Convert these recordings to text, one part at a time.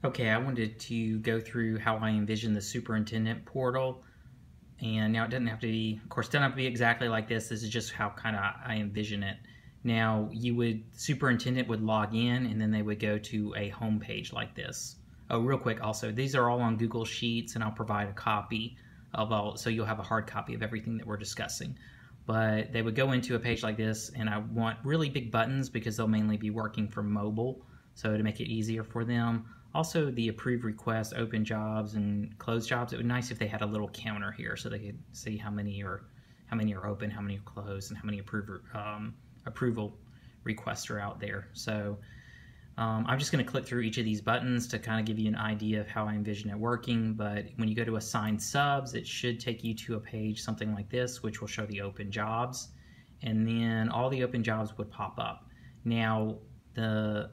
Okay, I wanted to go through how I envision the superintendent portal. And now it doesn't have to be, of course, it doesn't have to be exactly like this. This is just how kind of I envision it. Now, superintendent would log in and then they would go to a home page like this. Oh, real quick, also, these are all on Google Sheets and I'll provide a copy of all, so you'll have a hard copy of everything that we're discussing. But they would go into a page like this, and I want really big buttons because they'll mainly be working from mobile, so to make it easier for them. Also, the approve requests, open jobs, and close jobs. It would be nice if they had a little counter here so they could see how many are open, how many are closed, and how many approval requests are out there. So I'm just going to click through each of these buttons to kind of give you an idea of how I envision it working. But when you go to assign subs, it should take you to a page something like this, which will show the open jobs, and then all the open jobs would pop up. Now the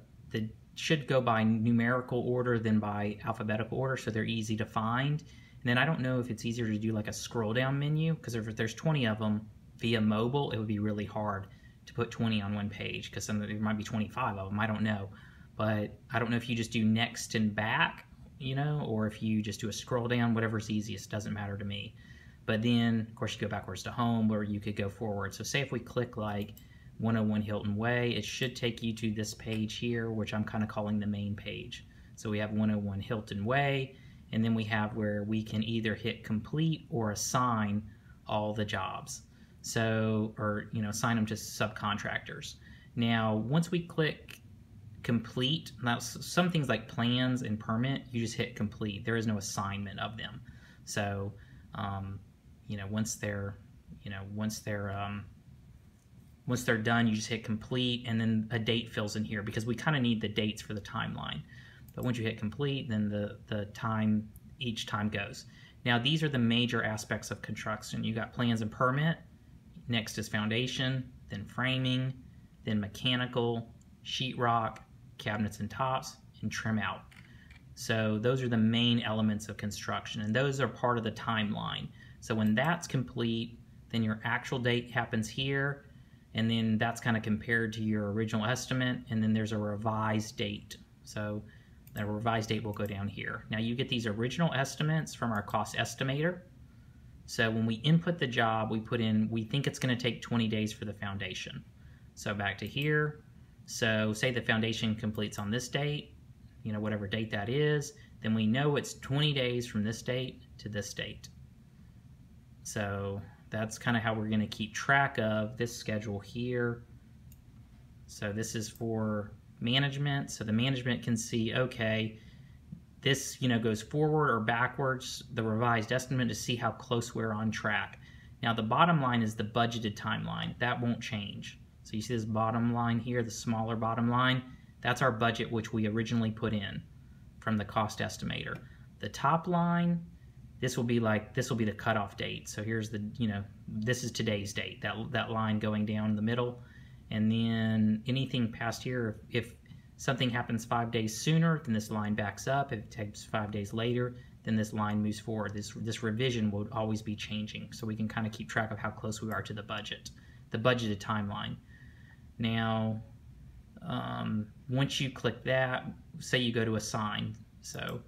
should go by numerical order than by alphabetical order, so they're easy to find. And then I don't know if it's easier to do like a scroll down menu, because if there's 20 of them via mobile, it would be really hard to put 20 on one page, because there might be 25 of them, I don't know. But I don't know if you just do next and back, or if you just do a scroll down, whatever's easiest, doesn't matter to me. But then, of course, you go backwards to home, or you could go forward. So say if we click like 101 Hilton Way, it should take you to this page here, which I'm kind of calling the main page. So we have 101 Hilton Way, and then we have where we can either hit complete or assign all the jobs. So, or assign them to subcontractors. Now, once we click complete, now some things like plans and permit, you just hit complete. There is no assignment of them. So, once they're done, you just hit complete, and then a date fills in here because we kind of need the dates for the timeline. But once you hit complete, then the time, each time goes. Now these are the major aspects of construction. You got plans and permit, next is foundation, then framing, then mechanical, sheetrock, cabinets and tops, and trim out. So those are the main elements of construction, and those are part of the timeline. So when that's complete, then your actual date happens here, and then that's kind of compared to your original estimate, and then there's a revised date. So the revised date will go down here. Now you get these original estimates from our cost estimator. So when we input the job, we put in, we think it's going to take 20 days for the foundation. So back to here. So say the foundation completes on this date, whatever date that is, then we know it's 20 days from this date to this date. So that's kind of how we're going to keep track of this schedule here. So this is for management. So the management can see, okay, this goes forward or backwards, the revised estimate, to see how close we're on track. Now the bottom line is the budgeted timeline. That won't change. So you see this bottom line here, the smaller bottom line, that's our budget which we originally put in from the cost estimator. The top line, this will be the cutoff date. So here's the, this is today's date, that line going down the middle. And then anything past here, if something happens 5 days sooner, then this line backs up. If it takes 5 days later, then this line moves forward. This revision will always be changing. So we can kind of keep track of how close we are to the budget, the budgeted timeline. Now, once you click that, say you go to assign. So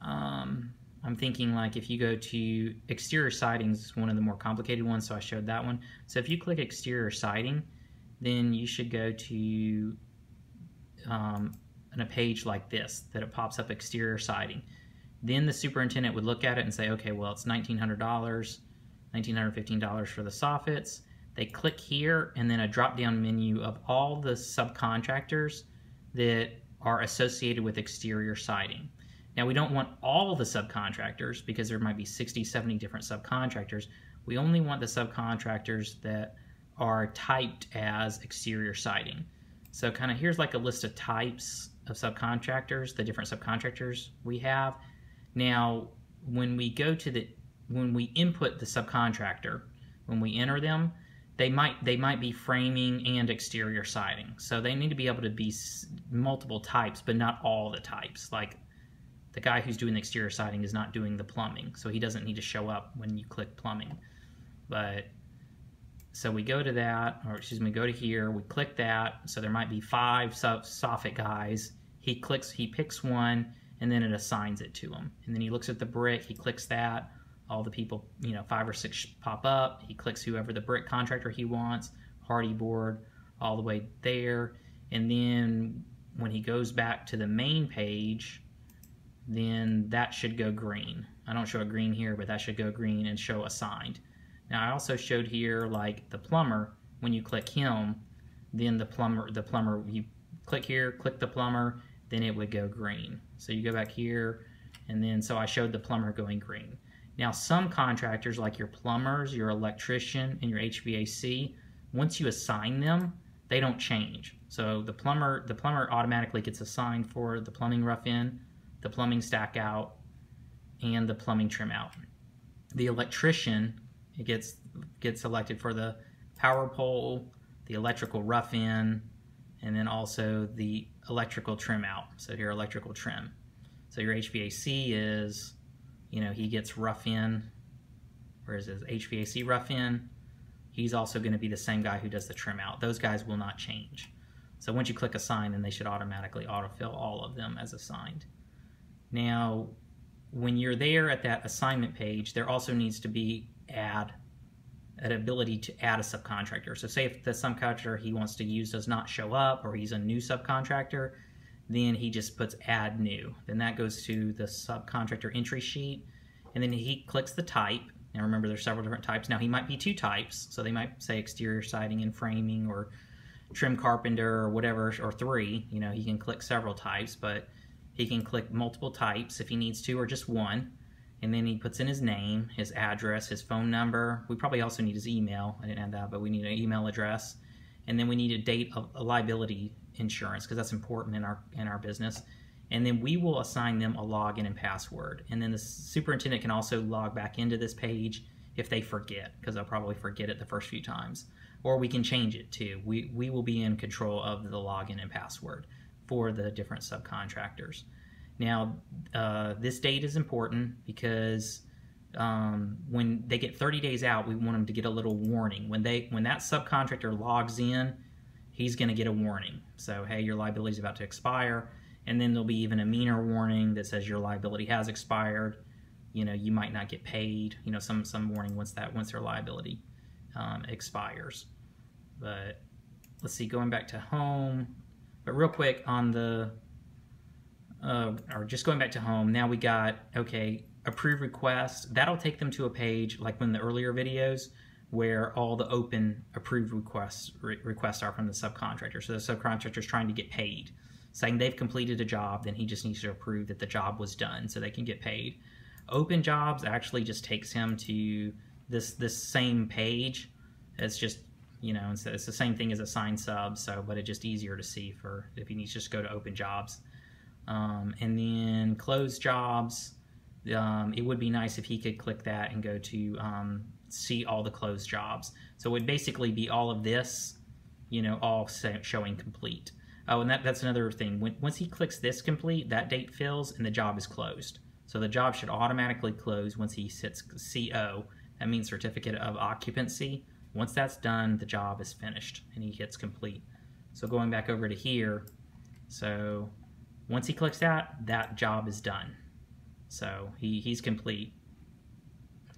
I'm thinking like if you go to exterior siding is one of the more complicated ones, so I showed that one. So if you click exterior siding, then you should go to a page like this, that it pops up exterior siding. Then the superintendent would look at it and say, okay, well, it's $1,900, $1,915 for the soffits. They click here, and then a drop-down menu of all the subcontractors that are associated with exterior siding. Now, we don't want all the subcontractors because there might be 60, 70 different subcontractors. We only want the subcontractors that are typed as exterior siding. So kind of here's like a list of types of subcontractors, the different subcontractors we have. Now, when we input the subcontractor, when we enter them, they might be framing and exterior siding. So they need to be able to be multiple types, but not all the types. Like the guy who's doing the exterior siding is not doing the plumbing, so he doesn't need to show up when you click plumbing. But so we go to that, or excuse me, go to here, we click that. So there might be 5 soffit guys. He picks one, and then it assigns it to him. And then he looks at the brick, he clicks that, all the people, 5 or 6 pop up. He clicks whoever the brick contractor he wants, hardy board, all the way there. And then when he goes back to the main page, then that should go green. I don't show a green here, but that should go green and show assigned. Now I also showed here like the plumber, when you click him, then the plumber, you click here, click the plumber, then it would go green. So you go back here, and then so I showed the plumber going green. Now some contractors, like your plumbers, your electrician, and your HVAC, once you assign them, they don't change. So the plumber automatically gets assigned for the plumbing rough in, the plumbing stack out, and the plumbing trim out. The electrician, it gets selected for the power pole, the electrical rough in, and then also the electrical trim out. So here, electrical trim. So your HVAC is, he gets rough in, whereas his HVAC rough in, he's also going to be the same guy who does the trim out. Those guys will not change. So once you click assign, then they should automatically autofill all of them as assigned. Now, when you're there at that assignment page, there also needs to be an ability to add a subcontractor. So say if the subcontractor he wants to use does not show up, or he's a new subcontractor, then he just puts add new. Then that goes to the subcontractor entry sheet, and then he clicks the type. Now remember, there's several different types. Now he might be 2 types, so they might say exterior siding and framing, or trim carpenter, or whatever, or 3. He can click several types, but he can click multiple types if he needs to, or just 1. And then he puts in his name, his address, his phone number. We probably also need his email. I didn't add that, but we need an email address. And then we need a date of a liability insurance, because that's important in our business. And then we will assign them a login and password. And then the superintendent can also log back into this page if they forget, because they'll probably forget it the first few times. Or we can change it too. We will be in control of the login and password for the different subcontractors. Now, this date is important because when they get 30 days out, we want them to get a little warning. When that subcontractor logs in, he's going to get a warning. So, hey, your liability is about to expire. And then there'll be even a meaner warning that says your liability has expired. You might not get paid. Some warning once their liability expires. But let's see, going back to home. But real quick on the or just going back to home, now we got, okay, approve request. That'll take them to a page like in the earlier videos where all the open approved requests are from the subcontractor. So the subcontractor is trying to get paid, saying they've completed a job, then he just needs to approve that the job was done so they can get paid. Open jobs actually just takes him to this same page. It's just, it's the same thing as assigned sub, but it's just easier to see for if he needs to just go to open jobs. And then close jobs, it would be nice if he could click that and go to see all the closed jobs. So it would basically be all of this, all showing complete. Oh, and that's another thing. Once he clicks this complete, that date fills and the job is closed. So the job should automatically close once he hits CO. That means certificate of occupancy. Once that's done, the job is finished and he hits complete. So going back over to here, so once he clicks that job is done. So he's complete.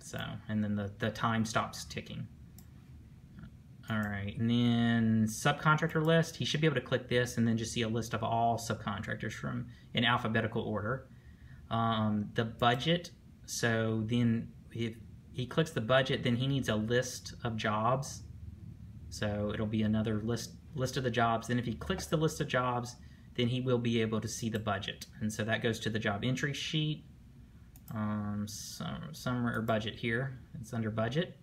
So, and then the time stops ticking. All right, and then subcontractor list, he should be able to click this and then just see a list of all subcontractors in alphabetical order. The budget, so then if he clicks the budget, then he needs a list of jobs. So it'll be another list of the jobs. Then if he clicks the list of jobs, then he will be able to see the budget. And so that goes to the job entry sheet. Summary or budget here. It's under budget.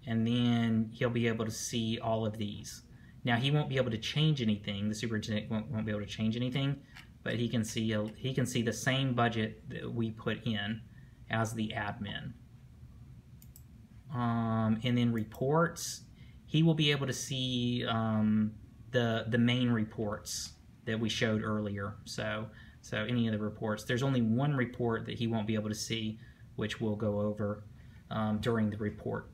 And then he'll be able to see all of these. Now he won't be able to change anything. The superintendent won't be able to change anything, but he can see the same budget that we put in as the admin. And then reports, he will be able to see the main reports that we showed earlier. So any of the reports. There's only one report that he won't be able to see, which we'll go over during the report